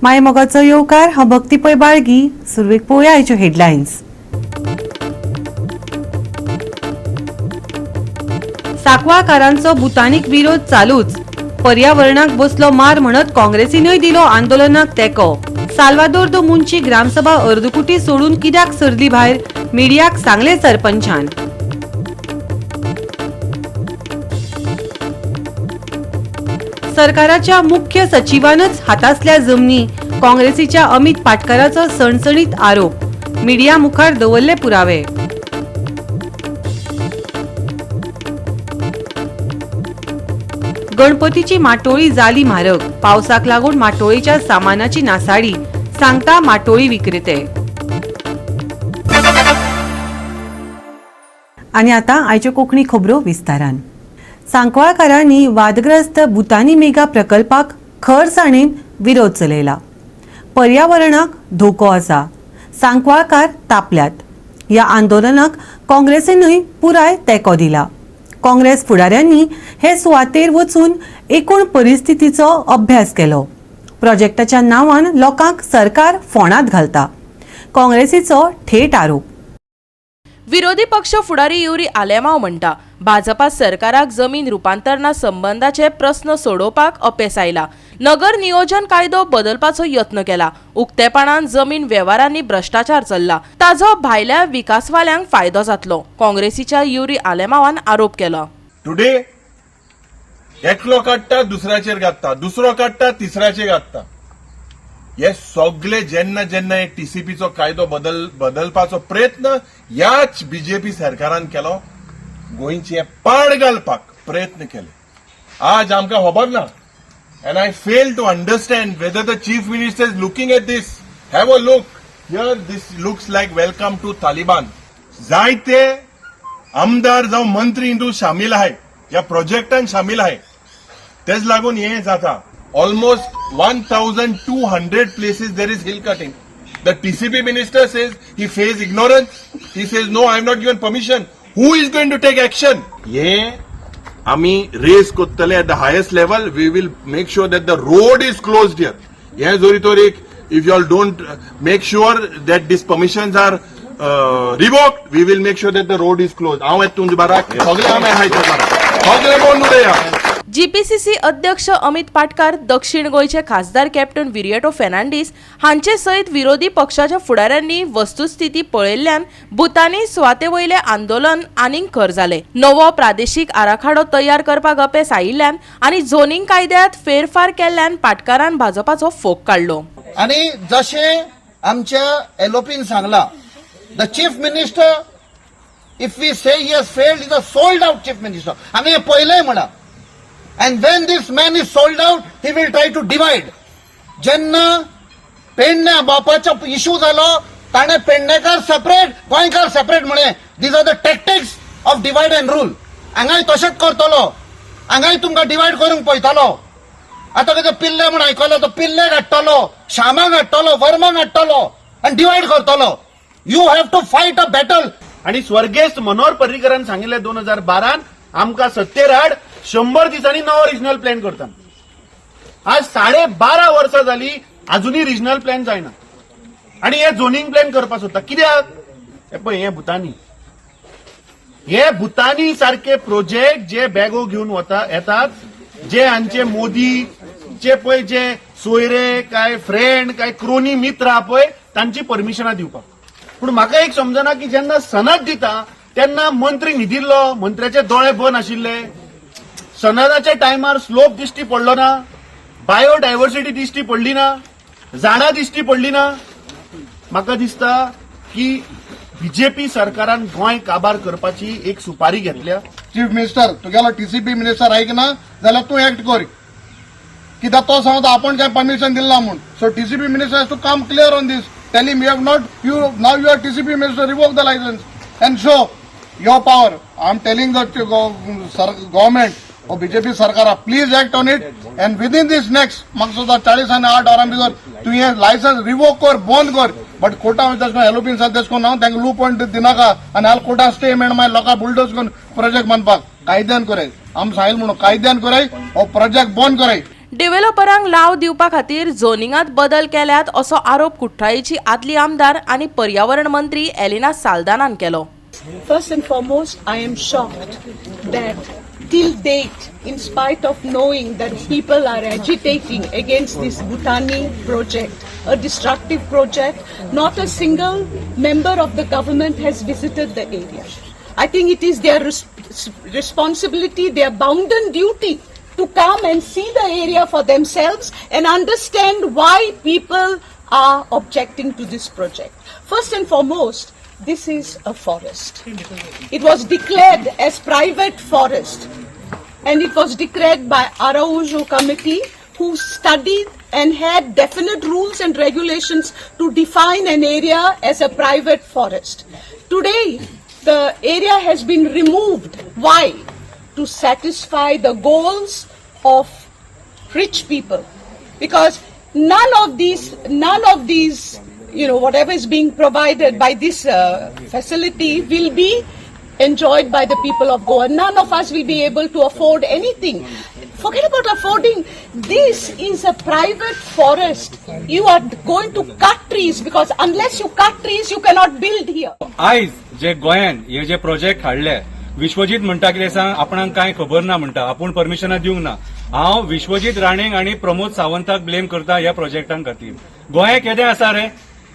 मायमोगाचो येवकार हांव भक्ती पै बाळगी. सुरवेक पळोवया आयच्यो हेडलायन्स. सांकवाळकारांचो भुतानीक विरोध चालूच. पर्यावरणाक बसलो मार म्हणत काँग्रेसीनूय दिलो आंदोलनाक तेंको. साल्वादोर दो मुंची ग्रामसभा अर्दकुटी सोडून कित्याक सरली भायर, मिडियाक सांगले सरपंचान. सरकाराच्या मुख्य सचिवानच हातासल्या जमनी, काँग्रेसीच्या अमित पाटकराचो सणसणीत आरोप. मिडिया मुखार दवरले पुरावे. गणपतीची माटोळी जाली म्हारग. पावसाक लागून माटोळीच्या सामानाची नासाडी, सांगता माटोळी विक्रेते. आनी आतां आयच्यो कोंकणी खबरो विस्तारान. सांकवाळकारांनी वादग्रस्त भुतानी मेगा प्रकल्पाक खरसाणेन विरोध चलयला. पर्यावरणाक धोको आसा, सांकवाळकार तापल्यात. ह्या आंदोलनाक काँग्रेसीनूय पुराय तेंको दिला. काँग्रेस फुडाऱ्यांनी हे सुवातेर वचून एकूण परिस्थितीचो अभ्यास केलो. प्रोजेक्टाच्या नांवान लोकांक सरकार फोंडांत घालता, काँग्रेसीचो थेट आरोप. विरोधी पक्ष फुडारी युरी आलेमांव म्हणटा, भाजपा सरकाराक जमीन रुपांतरणा संबंधाचे प्रस्न सोडोवपाक अपेस आयला. नगर नियोजन कायदो बदलपाचो यत्न केला. उक्तेपणान जमीन वेव्हारांनी भ्रष्टाचार चल्ला. ताजो भायल्या विकासवाल्यांक फायदो जातलो. काँग्रेसीच्या युरी आलेमावान आरोप केलो. टुडे एकलो काडटा दुसऱ्याचेर घालता, दुसरो काडटा तिसऱ्याचेर घालता. हे सगळे जेन्ना जेन्ना एक टीसीपीचो कायदो बदलपाचो प्रयत्न ह्याच बीजेपी सरकारान केलो, गोंयचे पाड घालपाक प्रयत्न केले. आज आमकां खबर ना. And I fail to understand whether the chief minister is looking at this. Have a look. Here this looks like welcome to Taliban. जायते आमदार जावं मंत्री इंतू शामील आहे, या प्रोजेक्टान शामील आहे. तेच लागून हे जाता. Almost 1,200 places there is hill cutting. The TCP minister says he faced ignorance. He says no, I have not given permission. Who is going to take action? Ye आम्ही race कोत्तले at the highest level. We will make sure that the road is closed here. Ye zori torik, if you all don't make sure that these permissions are revoked, we will make sure that the road is closed. Aw et tunj barak sogle ame hay barak sogle bonu de ya. जीपीसीसी अध्यक्ष अमित पाटकार, दक्षिण गोयचे खासदार captain विरिएटो Fernandes हांचे सयत विरोधी पक्षाच्या फुडाऱ्यांनी वस्तुस्थिती पळयल्ल्यान भुतानी सुवाते वयले आंदोलन आनीक खर जाले. नवो प्रादेशीक आराखडो तयार करपाक अपेस आयिल्ल्यान आनी झोनिंग कायद्यात फेरफार केल्ल्यान पाटकारान भाजपाचो फोग काडलो. आणि जशे आमच्या एलओपीन सांगला, the chief minister if we say he has failed is a sold out chief minister. आम्ही हे पयलेय म्हणा. And when this man is sold out, he will try to divide. जेन्ना पेडण्या बापाचा इश्यू झालो, ताणे पेडणेकार सेपरेट, गोंयकार सेपरेट म्हणे. These are the tactics of divide and rule. हांगाय तशेंच करतलो. हांगाय तुमकां डिवाइड करूंक पळयतालो. आतां कितें पिल्ले म्हण आयकलो, तो पिल्ले हाडटलो, श्यामाक हाडटलो, वर्माक हाडटलो आनी डिवाइड करतलो. You have to fight a battle. आणि स्वर्गेस्त मनोहर पर्रीकरान सांगिल्ले 2012 आमकां सत्तेर हाड, 100 दिसांनी नवो रिजनल प्लॅन करता. आज 12.5 वर्सां जाली, अजूनही रिजनल प्लॅन जायना. आणि हे झोनिंग प्लॅन करपाक सोदता. कित्याक? हे पळय, हे भुतानी सारखे प्रोजेक्ट जे बॅगो घेऊन येतात, जे हांचे मोदीचे पळय जे सोयरे काय फ्रेंड काय क्रोनी मित्र आहा पळय, तांची परमिशनां दिवपाक. पूण म्हाका एक समजना की जेन्ना सनद दिता तेन्ना मंत्री न्हिदिल्लो, मंत्र्याचे दोळे बंद आशिल्ले, सनदाच्या टायमार स्लोप दिश्टी पडलो ना, बायोडायव्हर्सिटी दिश्टी पडली ना, झाडां दिश्टी पडली ना. म्हाका दिसता की बीजेपी सरकारान गोंय काबार करपाची एक सुपारी घेतल्या. चीफ मिनिस्टर तुगेलो टीसीपी मिनिस्टर ऐकना जाल्यार तूं एक्ट कर. कित्याक तो सांगता आपण काय परमिशन दिला म्हणून. So TCP minister has to come clear on this. Tell him you have not, you know you are TCP minister, revoke the licence and show your power. I am telling the government or BJP सरकार, please act on it and within this next मकसुदा 40 आणि 8 वरां भितर तू हे licence revoke कर, बंद कर. But Carta वयता एलओपीन सध्या कोण हांव तांकां लू पॉयंट दिनाका आनी हाल कोर्टा स्टे मेळना मागीर लोकां बुलडोज करून प्रोजेक्ट बांदपाक. कायद्यान कराय, आम सांगिल्लें म्हणून कायद्यान कराय हो प्रोजेक्ट बंद कराय. डेव्हलपरांक लाव दिवपा खातीर झोनिंगात बदल केल्यात असो आरोप कुठ्ठाळेची आदली आमदार आनी पर्यावरण मंत्री एलिना साल्दानान केलो. First and foremost, I am shocked that till date, in spite of knowing that people are agitating against this Bhutani project, a destructive project, not a single member of the government has visited the area. I think it is their responsibility, their bounden duty to come and see the area for themselves and understand why people are objecting to this project. First and foremost, this is a forest. It was declared as private forest, and it was declared by Araujo committee, who studied and had definite rules and regulations to define an area as a private forest. Today, the area has been removed. Why? To satisfy the goals of rich people, because none of these whatever is being provided by this facility will be enjoyed by the people of Goa. None of us will be able to afford anything. Forget about affording. This is a private forest. You are going to cut trees, because unless you cut trees, you cannot build here. आयज जे गोंयान हे जे project हाडले, विश्वजीत म्हणटा कितें सांग, आपणाक कांय खबर ना म्हणटा, आपूण परमिशनां दिवंक ना. हांव विश्वजीत राणेंक आनी प्रमोद सावंताक ब्लेम करता ह्या प्रोजेक्टां खातीर. गोंय केदें आसा रे?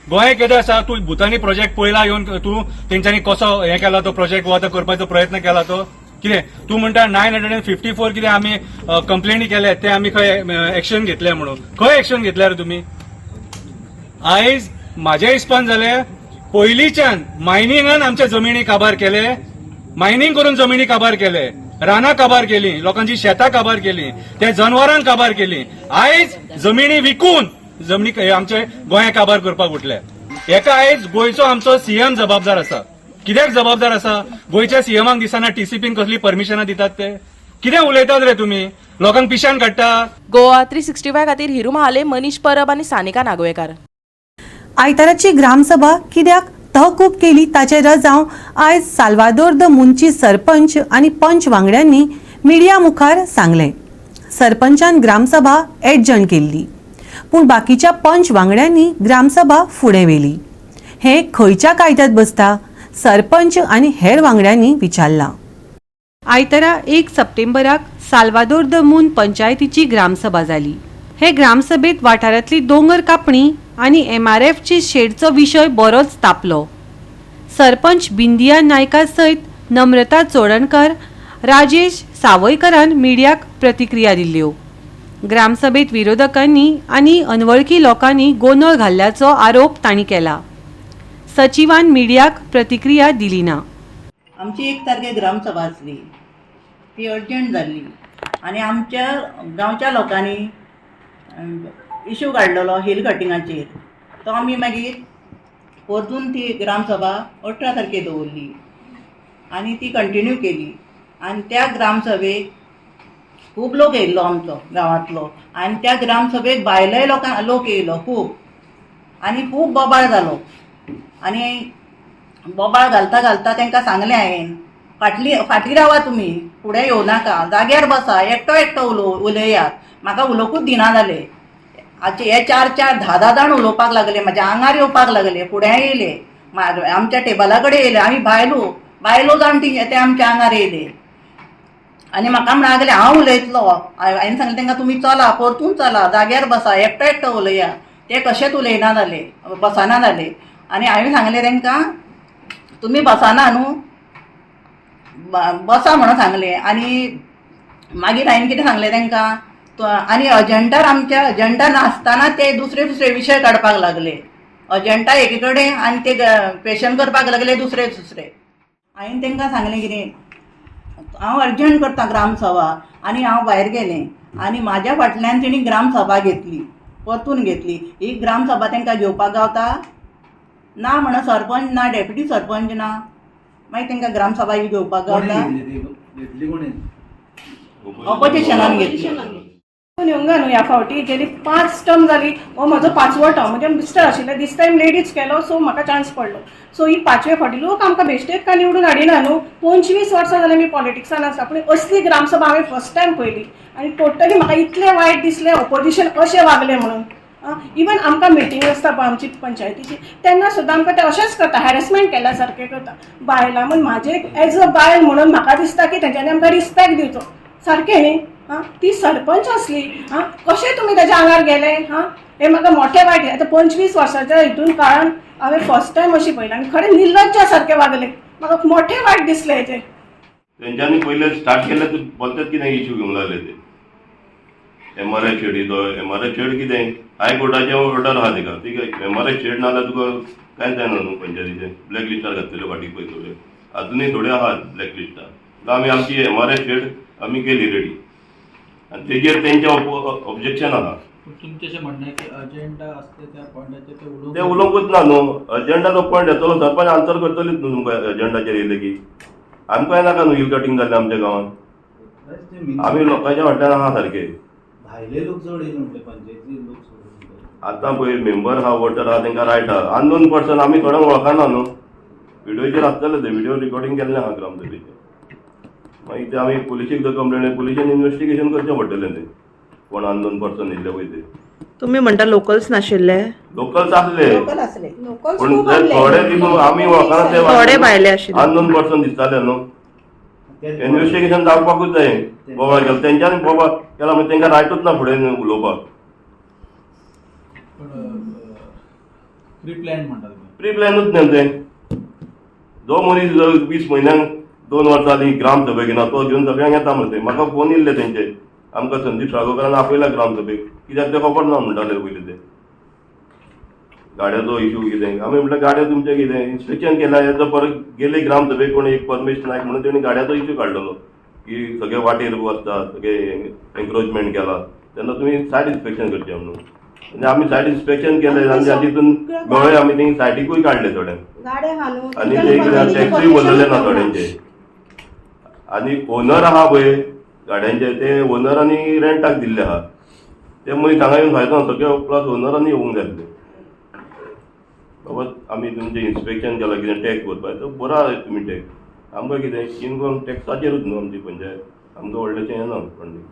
गोंय केदें आसा? तूं भुतानी प्रोजेक्ट पळयला येवन, तूं तेंच्यांनी कसो हे केला तो प्रोजेक्ट वो करपाचो प्रयत्न केला तो कितें? तूं म्हणटा 954 कितें आमी कंप्लेनी केल्या ते आमी खंय एक्शन घेतले म्हणून. खंय एक्शन घेतल्या रे तुमी? आयज म्हाज्या हिसपान जालें पयलींच्यान मायनिंगान आमच्या जमिनी काबार केले, मायनिंग करून जमिनी काबार केले, रानां काबार केली, लोकांची शेतां काबार केली, त्या जनावरांक काबार केली. आयज जमिनी विकून जमनी आमचे गोंया काबार करपाक उठले. हेका आयज गोंयचो आमचो सीएम जबाबदार आसा. कित्याक जबाबदार आसा? गोंयच्या सीएमाक दिसना टीसीपीन कसली परमिशनां दितात ते? कितें उलयतात रे तुमी? लोकांक पिशान काडटा. गोवा 365 खातीर हिरू महाले, मनीष परब आनी सानिका नागवेकार. आयताराची ग्रामसभा कित्याक तहकूब केली ताचे रजाव आयज साल्वादोर द मुनची सरपंच आनी पंच वांगड्यांनी मिडिया मुखार सांगले. सरपंचान ग्रामसभा एडजण केल्ली, पूण बाकीच्या पंच वांगड्यांनी ग्रामसभा फुडें व्हेली. हे खंयच्या कायद्यात बसता? सरपंच आनी हेर वांगड्यांनी विचारला. आयतारा 1 सप्टेंबराक साल्वादोर द मून पंचायतीची ग्रामसभा जाली. हे ग्रामसभेत वाठारांतली दोंगर कापणी आनी MRFची शेडचो विशय बरोच तापलो. सरपंच बिंदिया नायका सयत नम्रता चोडणकर, राजेश सावयकरान मिडियाक प्रतिक्रिया दिल्ल्यो. ग्रामसभेत विरोधकांनी आनी अनवळखी लोकांनी गोंधळ घाल्ल्याचो आरोप तांणी केला. सचिवान मिडियाक प्रतिक्रिया दिली ना. आमची 1 तारखेक ग्रामसभा आसली, ती अर्जंट जाल्ली आनी आमच्या गांवच्या लोकांनी इश्यू काडलेलो हिल कटिंगाचेर. तो आमी मागीर परतून ती ग्रामसभा 18 तारखेक दवरली आनी ती कंटिन्यू केली. आनी त्या ग्रामसभेक खूब लोक येयल्लो आमचो गांवांतलो, आनी त्या ग्रामसभेक भायलेय लोक येयलो खूब, आनी खूब बोबाळ जालो. आनी बोबाळ घालता घालता तांकां सांगलें हांवें, फाटली रावा तुमी, फुडें येवं नाका, जाग्यार बसा, एकटो उलयात. म्हाका उलोवंकूच दिना जाले. हे 4-10 जाण उलोवपाक लागले, म्हाज्या आंगार येवपाक लागले, फुडें येयले, आमच्या टेबला कडेन येयले. आमी भायलो जाण ते आमच्या आंगार येयले आनी म्हाका म्हणून लागले हांव उलयतलो. हांवें सांगलें तांकां तुमी चला, परतून चला, जाग्यार बसा, एकटो उलया. ते कशेंच उलयना जाले, बसना जाले. आनी हांवें सांगलें तांकां तुमी बसना न्हू, बसा म्हणून सांगलें. आनी मागीर हांवें कितें सांगलें तांकां, आनी आमच्या अजेंडा नासतना ते दुसरे विशय काडपाक लागले. अजेंडा एके कडेन आनी ते क्वेश्चन करपाक लागले दुसरे. हांवें तांकां सांगलें कितें, हांव अर्जंट करता ग्रामसभा, आनी हांव भायर गेलें. आनी म्हाज्या फाटल्यान तेणी ग्रामसभा घेतली, परतून घेतली. ही ग्रामसभा तांकां घेवपाक गावता ना? म्हणून सरपंच ना, डेप्युटी सरपंच ना, मागीर तांकां ग्रामसभा ही घेवपाक गावता? ऑपोजिशनान घेतली. येवंक न्हू ह्या फावटी गेली 5 टर्म जाली हो म्हजो 5वो टर्म म्हणजे मिस्टर आशिल्ले दिस टायम लेडीज केलो सो म्हाका चान्स पडलो सो ही 5वे फावटी लोक आमकां बेश्टेक काय निवडून हाडिना न्हू 25 वर्सां जाली मी पॉलिटिक्सान आसा पूण असली ग्रामसभा हांवें फर्स्ट टायम पयली आनी टोटली म्हाका इतलें वायट दिसलें ऑपोजिशन अशें वागलें म्हणून इवन आमकां मिटींग आसता पळय आमची पंचायतीची तेन्ना सुद्दां आमकां ते अशेंच करता हॅरेसमेंट केल्या सारकें करता बायलां म्हण म्हाजे एज अ बायल म्हणून म्हाका दिसता की तेंच्यांनी आमकां रिस्पेक्ट दिवचो सारकें न्ही ती सरपंच असली कशें तुमी तेज्या आंगार गेले हे म्हाका मोठे वायट आतां 25 वर्साच्या हितून काळान हांवें फर्स्ट टायम अशी पळयलें आनी खरें निर्लज्जा सारकें वागले म्हाका मोठे वायट दिसले हेजे तेंच्यांनी पहिले स्टार्ट केले तर बोलतात कितें इश्यू घेवंक लागले ते MRI शेडीचो MRI शेड कितें हायकोर्टाचे ऑर्डर आहा तेका ठीक आहे MRI शेड ना जाल्यार तुका कांयच जायना न्हू पंचायतीचे ब्लॅक लिस्टार घातलेले फाटीक पळय थोडे अजूनय थोडे आहात ब्लॅक लिस्टार आमी आमची MRI शेड आमी केली रेडी आनी तेजेर तेंचे ऑब्जेक्शन आहा तुमचें म्हणणें की अजेंडा असते त्या पॉयंटाचेर ते उलोवंकूच ना न्हू अजेंडाचो पॉयंट येतलो सरपंच आन्सर करतलीच न्हू तुमकां अजेंडाचेर येयले की आमकांय नाका न्हू हिल कटींग जाल्लें आमच्या गांवांत आमी लोकांच्या फाटल्यान आहा सारके भायले लोक चड येयले म्हणटे पंचायती लोक चड आतां पळय मेंबर आहा वोटर आहा तांकां रायट आहा अननोन पर्सन आमी थोड्यांक वळखना न्हू व्हिडिओचेर आसतले ते व्हिडिओ रिकॉर्डिंग केल्लें आहा ग्रामसभेचें मागीर ते आमी पुलिशेक जर कंप्लेन पुलिशेन इन्व्हेस्टिगेशन करचें पडटलें तें कोण अननोन पर्सन येयल्ले पळय ते तुम्ही म्हणटा लोकल्स नाशिल्ले लोकल्स आसले लोकल असले पूण थोडे दिसून आमी वळखना ते थोडे भायले आशिल्ले अननोन पर्सन दिसताले न्हू इन्व्हेस्टिगेशन जावपाकूच जाय बाबा केलें तेंच्यांनी बाबा केला म्हणजे तांकां रायटूच ना फुडें उलोवपाक प्री प्लॅन म्हणटा तुमी प्री प्लॅनूच न्हू तें जो मनीस 20 म्हयन्यांक 2 वर्सां जालीं ग्रामसभेक येना तो घेवन सगळ्यांक येता म्हणटा म्हाका फोन येयल्ले तेंचे आमकां संदीप साळगांवकारान आपयला ग्रामसभेक कित्याक ते खबर ना म्हणटाले पयलीं ते गाड्याचो इश्यू कितें आमी म्हटलें गाड्यो तुमचें कितें इन्स्पेक्शन केला हेजो परत गेले ग्रामसभेक कोण एक परमेश नायक म्हणून तेणी गाड्याचो इश्यू काडलेलो की सगळे वाटेर बसतात सगळे एन्क्रोचमेंट केला तेन्ना तुमी सायड इन्स्पेक्शन करचें म्हणून आनी आमी सायड इन्स्पेक्शन केलें आनी तातूंत मेळ्ळे आमी तेंगे सायडीकूय काडले थोड्यांक आनी ते टॅक्सूय भरलेले ना थोड्यांचे आनी ओनर आहा पळय गाड्यांचे ते ओनरांनी रेंटाक दिल्ले आहा ते मनीस हांगा येवन फायदो सगळे प्लस ओनरांनी येवंक जाय आसलें बाबा आमी तुमचें इन्स्पेक्शन केलां कितें टॅक्स भरपाक तो बरो आहा तुमी टॅक्स आमकां कितें इनकम टॅक्साचेरूच न्हू आमची पंचायत आमकां व्हडलेंशें येना फंडींग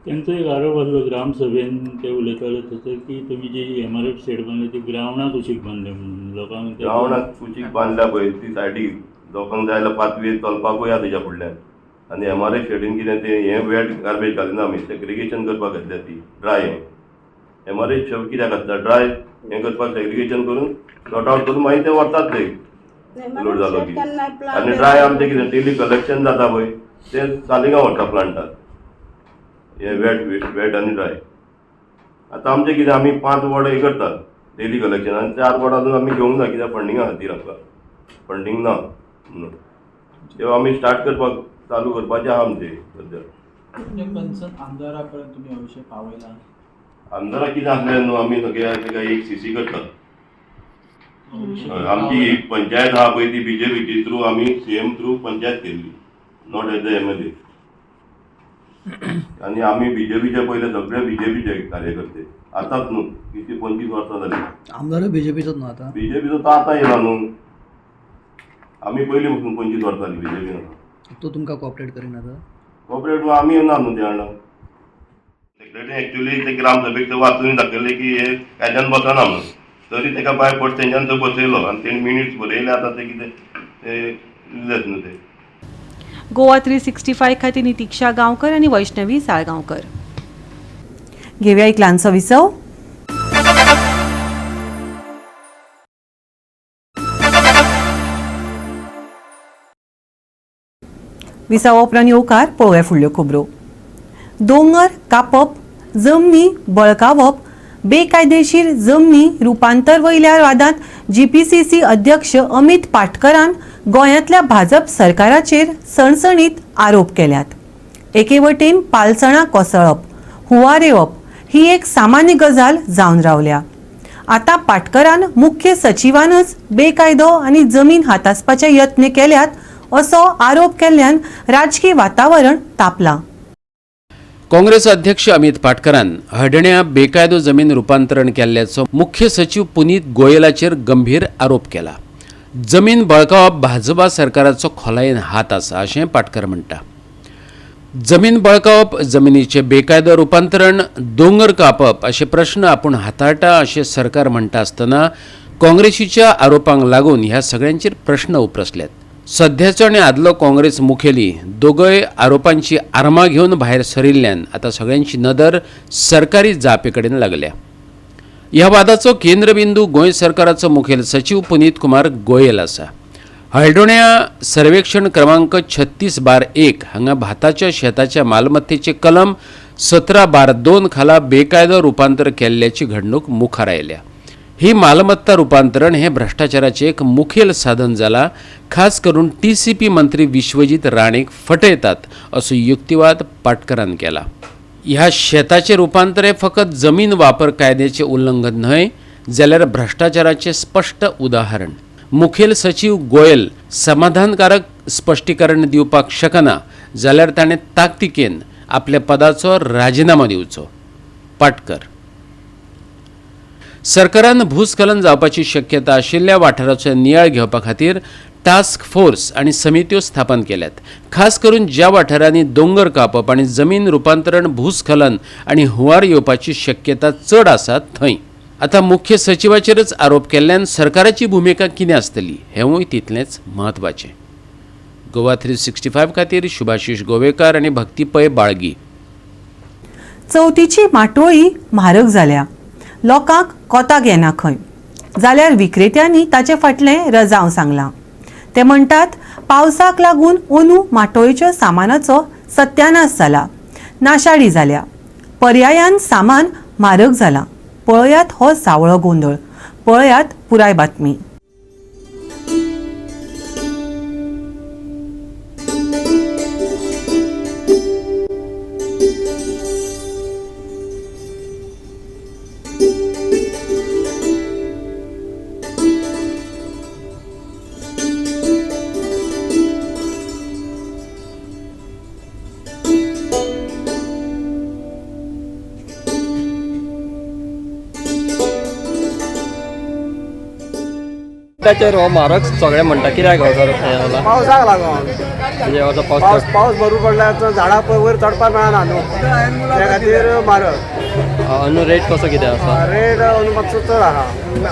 त्यांचो एक आरोप आसलो ग्रामसभेन ते उलयताले तसो की तुमी जी MRI शेड बांदले ती ग्रावंडाक कुशीक बांदले म्हणून लोकांक ग्रावंडाक कुशीक बांदल्या पळय ती सायडीक लोकांक जाय जाल्यार पातवी चलपाकूय या तेच्या फुडल्यान आनी MRI शेडीन कितें तें हें वेट गार्बेज घालिना आमी सेग्रिगेशन करपाक घातल्या ती ड्राय हें MRI शेड कित्याक घातला ड्राय हें करपाक सेग्रिगेशन करून सॉर्ट आउट करून मागीर ते व्हरतात ते लोड जालो की आनी ड्राय आमचें कितें डेली कलेक्शन जाता पळय तें सालिगांव व्हरता प्लांटार हे वेट आनी ड्राय आतां आमचें कितें आमी 5 वड हे करतात डेली कलेक्शन आनी 4 वड अजून आमी घेवंक ना कित्याक फंडिंगा खातीर आमकां फंडींग ना म्हणून तेव्हा आमी स्टार्ट करपाक चालू करपाचें आहा आमचें सद्या कन्सर्न आमदारा पर्यंत तुमी हो विशय पावयला आमदाराक कितें आसलें न्हू आमी सगळ्या तेका एक CC करतात आमची पंचायत आहा पळय ती BJPची थ्रू आमी CM थ्रू पंचायत केल्ली नॉट एज द MLA आनी आमी BJPचे पयले सगळे BJPचे कार्यकर्ते आतांच न्हू किती 25 वर्सां जाली आमदार BJPचोच न्हू आतां BJPचो तो आतां येयला न्हू आमी पयलीं पासून 25 वर्सां जाली BJPन तो तुमकां कॉपरेट करिना आतां कॉपरेट आमी येना न्हू त्या वांगडा सेक्रेटरी एक्चुअली ते ग्रामसभेक ते वाचून दाखयले की हे कायद्यान बसना म्हणून तरी ताका भायर पड तेंच्यान तो बसयलो आनी तेणी मिनिट्स बरयले आतां ते कितें ते इल्लेच न्हू ते गोवा 365 खातीर नितीक्षा गांवकर आणि वैष्णवी साळगांवकर. घेऊया एक ल्हानसो विसव. विसावा उपरांत येवकार पळोवया फुडल्यो खबरो. दोंगर कापप, जमनी बळकावप, बेकायदेशीर जमनी रुपांतर वयल्या वादांत GPCC अध्यक्ष अमित पाटकरान गोंयांतल्या भाजप सरकाराचेर सणसणीत आरोप केल्यात. एके वटेन पालसणां कोसळप, हुंवार येवप ही एक सामान्य गजाल जावन रावल्या. आतां पाटकरान मुख्य सचिवानच बेकायदो आनी जमीन हातासपाचे यत्न केल्यात असो आरोप केल्ल्यान राजकीय वातावरण तापलां. काँग्रेस अध्यक्ष अमित पाटकरान हडण्या बेकायदो जमीन रूपांतरण केल्ल्याचो मुख्य सचिव पुनीत गोयलाचेर गंभीर आरोप केला. जमीन बळकावप भाजपा सरकाराचो खोलायेन हात आसा अशें पाटकर म्हणटा. जमीन बळकावप, जमिनीचे बेकायदो रूपांतरण, दोंगर कापप अशे प्रश्न आपूण हाताळटा अशें सरकार म्हणटा आसतना काँग्रेसीच्या आरोपांक लागून ह्या सगळ्यांचेर प्रश्न उपरसल्यात. सध्याचो आनी आदलो काँग्रेस मुखेली दोगय आरोपांची आर्मां घेवन भायर सरिल्ल्यान आतां सगळ्यांची नदर सरकारी जापे कडेन लागल्या. ह्या वादाचो केंद्रबिंदू गोंय सरकाराचो मुखेल सचिव पुनीत कुमार गोयल आसा. हळडोण्या सर्वेक्षण क्रमांक 36/1 हांगा भाताच्या शेताच्या मालमत्तेचे कलम 17/2 खाला बेकायदो रूपांतर केल्ल्याची घडणूक मुखार आयल्या. ही मालमत्ता रूपांतरण हे भ्रष्टाचाराचे एक मुखेल साधन जाला, खास करून TCP मंत्री विश्वजीत राणेक फटयतात असो युक्तिवाद पाटकरान केला. ह्या शेताचे रूपांतर हे फकत जमीन वापर कायद्याचे उल्लंघन न्हय जाल्यार भ्रष्टाचाराचे स्पष्ट उदाहरण. मुखेल सचिव गोयल समाधानकारक स्पश्टीकरण दिवपाक शकना जाल्यार ताणें ताकतिकेन आपल्या पदाचो राजिनामा दिवचो. पाटकर सरकारान भूस्खलन जावपाची शक्यता आशिल्ल्या वाठाराचो नियाळ घेवपा खातीर टास्क फोर्स आनी समित्यो स्थापन केल्यात. खास करून ज्या वाठारांनी दोंगर कापप आनी जमीन रूपांतरण, भूस्खलन आनी हुंवार येवपाची शक्यता चड आसा थंय. आतां मुख्य सचिवाचेरच आरोप केल्ल्यान सरकाराची भुमिका कितें आसतली हेंवूय तितलेंच म्हत्वाचें. गोवा 365 खातीर शुभाशीश गोवेकार आनी भक्ती पै बाळगी. चवथीची माटोळी म्हारग जाल्या. लोकांक कोताक येना खंय जाल्यार विक्रेत्यांनी ताचे फाटलें रजाव सांगलां. ते म्हणटात पावसाक लागून अंदू माटोळेच्या सामानाचो सत्यानाश जाला, नाशाडी जाल्या. पर्यायान सामान म्हारग जालां. पळयात हो सावळो गोंधळ. पळयात पुराय बातमी. हो म्हारग सगळे म्हणटा कित्याक पावसाक लागून म्हणजे असो पावस भरपूर पडल्यार झाडां वयर चडपाक मेळना न्हू, त्या खातीर म्हारग. अंदू रेट कसो कितें आसा? रेट मातसो चड आहा,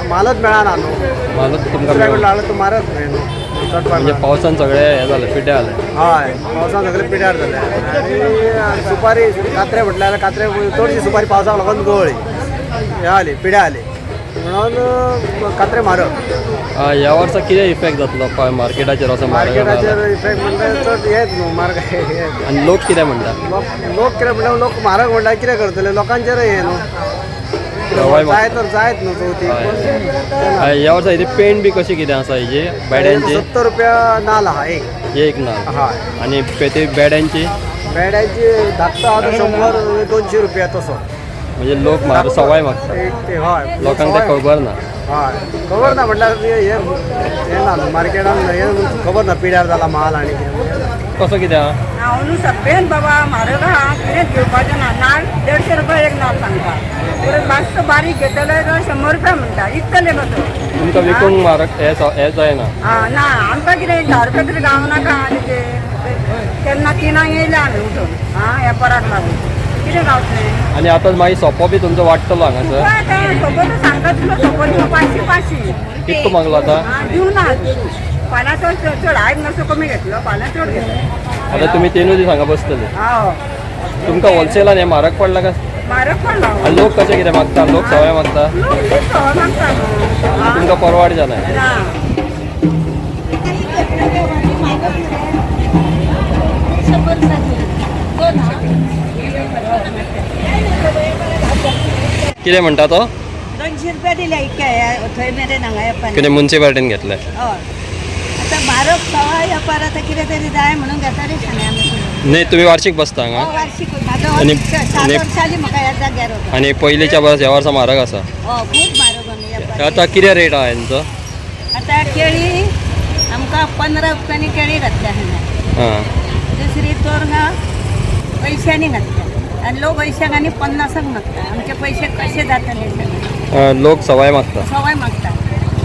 मालच मेळना न्हू. मालूच तुमकां दुसऱ्या कडे लागलो तूं म्हारग न्हू चडपाक. म्हणजे पावसान सगळे हे जाले, पिड्ड्यार जाले. हय, पावसान सगळे पिड्यार जाले. आनी सुपारी कात्रे म्हटल्यार कात्रे चडशी सुपारी पावसाक लागून गवळी हे जाली, पिड्यार जाली म्हणून कात्रे म्हारग. ह्या वर्सा कितें इफेक्ट जातलो मार्केटाचेर असो? मार्केटाचेर इफेक्ट म्हणजे चड हेच न्हू म्हारग. आनी लोक कितें म्हणटा? लोक कितें म्हणल्यार लोक म्हारग म्हणल्यार कितें करतले, लोकांचेर हे न्हू, जाय तर जायत न्हू चवथीक. ह्या वर्सा हेजी पेंट बी कशी कितें आसा हेजी बेड्यांची? 70 रुपया नाल आहा एक नाल. हय. आनी ते बेड्यांची धाकटो आहा 100-200 रुपया तसो. म्हणजे लोक म्हारग सवाय मागता. हय, लोकांक ते खबर ना. हय, खबर ना म्हटल्यार हे ना न्हू मार्केटान हे खबर ना पिड्यार जाला माल आनी कसो कितें आहा? हांव न्हू सगळ्यान बाबा म्हारग आहा, कितेंच घेवपाचें ना. नाल 150 रुपया एक नाल सांगता. परत मातसो बारीक घेतले जाल्यार 100 रुपया म्हणटा. इतकले कसो तुमकां विकूंक म्हारग हे जायना? ना, आमकां कितें 10 रुपया तरी गावनाका. आनी ते केन्ना 3 येयले आमी उठून ह्या पराक लागून कितें गावतलें. आनी आतां मागीर सोपो बी तुमचो वाडटलो हांगासर? सोपो तर सांगता तुका सोपो दिवं 500. कितको मागलो आतां? दिवना. फाल्यां चड आयज मातसो कमी घेतलो, फाल्यां चड घेतलो. आतां तुमी तेनूय दीस हांगा बसतले. तुमकां होलसेलान हे म्हारग पडला काय? म्हारग पडला. आनी लोक कशे कितें मागता? लोक सवाय मागता? सवाय मागता न्हू. तुमकां परवाड जालें? कितें म्हणटा तो? 200 रुपया दिले थंय मेरेन हांगा येवपाक. कितें म्युन्सिपालिटीन घेतले? हय. आतां म्हारग सवाय येवपार आतां कितें तरी जाय म्हणून घेता रे शाणे आमी. न्ही, तुमी वार्षिक बसता हांगा? वार्षिक. म्हाजो 7 वर्सांनी म्हाका ह्या जाग्यार होता. आनी पयलींच्या परस ह्या वर्सा म्हारग आसा? खूब म्हारग आमी. आतां कितें रेट आहा हेंचो? आतां केळी आमकां 15 रुपयांनी केळी घातल्या हांगा. हां. दुसरी तोरंगां 500नी घातल्या. आनी लोक वयशाक आनी 50 मागता. आमचे पैसे कशे जातले? लोक सवाय मागता. सवाय मागता.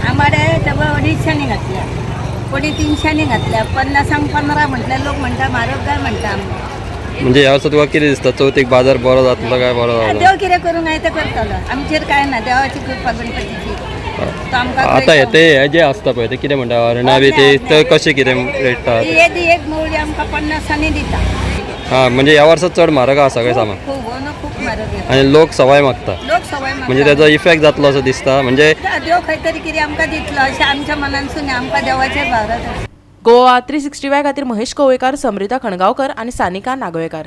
आंबाडे तेव्हा 250 घातल्या, कोणी 300 घातल्या. 50 15 म्हटल्यार लोक म्हणटा म्हारग काय म्हणटा आमकां. म्हणजे ह्या वर्सा तुका कितें दिसता, चवथीक बाजार बरो जातलो काय बरो जातलो? देव कितें करूंक जाय तें करतलो. आमचेर काय ना, देवाची कृपा गणपतीची. तो आमकां आता हे जे आसता पळय ते कितें म्हणटा, हरणा बी ते कशें कितें रेटता? एक मोवळी आमकां 50 दिता. हां, म्हणजे ह्या वर्सा चड म्हारग आसा काय सामान? खूप म्हारग आहे. आनी लोक सवाय मागता. लोक सवाय मागता. म्हणजे त्याचा इफेक्ट जातलो असं दिसता. म्हणजे देव खंय तरी कितें आमकां दितलो अशें आमच्या मनानसून आमकां देवाचेर भारत आसा. गोवा 365 खातीर महेश कवळेकार, समृता खणगांवकर आणि सानिका नागवेकर.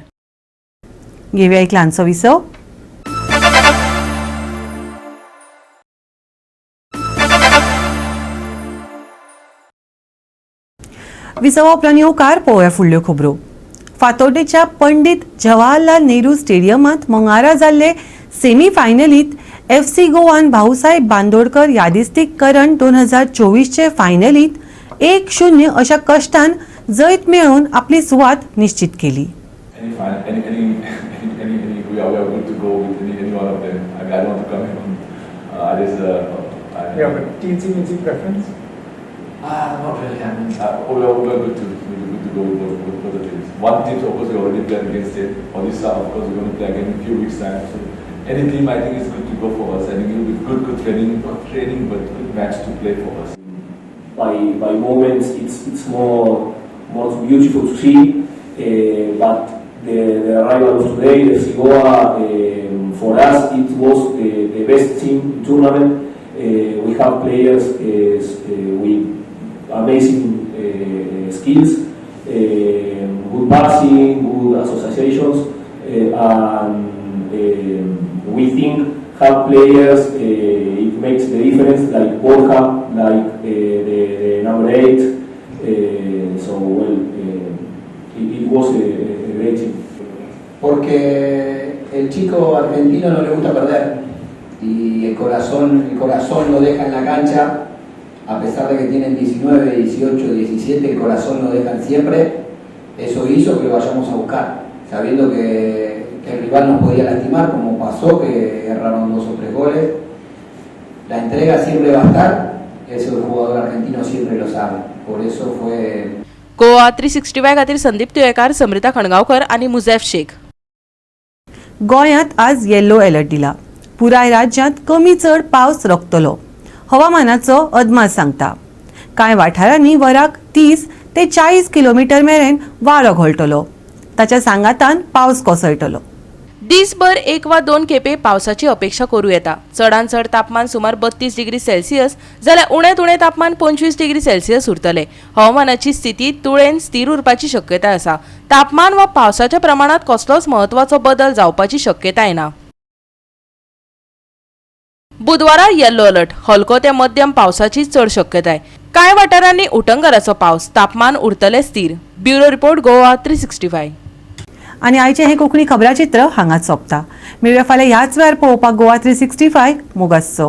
घेऊया एक ल्हानसो विसव. विसवा उपरांत येवकार पळोवया फुडल्यो खबरो. फातोर्डेच्या पंडीत जवाहरलाल नेहरू स्टेडियमांत मंगळारा जाल्ले सेमी फायनलींत FC गोवान भाऊसाहेब बांदोडकर यादिस्तीक करण 2024चे फायनलींत 1-0 अशा कश्टान जैत मेळोवन आपली सुवात निश्चित केली. We are good to go with any one of them. I don't want to comment on you have a team preference? Not really. I mean, we are good to go with both the teams. One team, of course, we already played against it. Odisha, of course, we're going to play again in a few weeks' time. So any team, I think, is good to go for us. I think it will be good training, not training, but good match to play for us. By moments, it's more beautiful to see, but. The arrival of today, the FC Goa, for us it was the best team tournament. We have players with amazing skills, good passing, good associations, and we think have players it makes the difference, like Borja, like the number 8. So well, it was a great team. Porque el chico argentino no le gusta perder y el corazón lo deja en la cancha, a pesar de que tienen 19, 18, 17, el corazón lo dejan siempre. Eso hizo que lo vayamos a buscar, sabiendo que el rival nos podía lastimar, como pasó, que erraron 2 o 3 goles. La entrega siempre va a estar, eso el jugador argentino siempre lo sabe, por eso fue. Goa 365 खातीर संदीप तुयेकार, समृता खणगांवकर आणि मुझैफ शेख. गोंयांत आज yellow alert दिला. पुराय राज्यांत कमी चड पावस रकतलो, हवामानाचो अदमास सांगता. कांय वाठारांनी वराक 30 ते 40 किलोमीटर मेरेन वारो घोळटलो. ताच्या सांगातान पावस कोसळटलो. दिसभर 1 वा 2 खेपे पावसाची अपेक्षा करूं येता. चडांत चड तापमान सुमार 32 डिग्री सेल्सियस जाल्यार उण्यांत उणें तापमान 25 डिग्री सेल्सियस उरतले. हवामानाची स्थिती तुळेन स्थिर उरपाची शक्यताय आसा. तापमान वा पावसाच्या प्रमाणात कसलोच म्हत्वाचो बदल जावपाची शक्यताय ना. बुधवारा येल्लो अलर्ट, हलको ते मध्यम पावसाची चड शक्यताय. कांय वाठारांनी उटंगराचो पावस, तापमान उरतले स्थिर. Bureau report Goa 365. आणि आयचे हे कोंकणी खबराचित्र हांगाच सोंपता. मेळुया फाल्यां ह्याच वेळार पळोवपाक गोवा 365 मोगासो.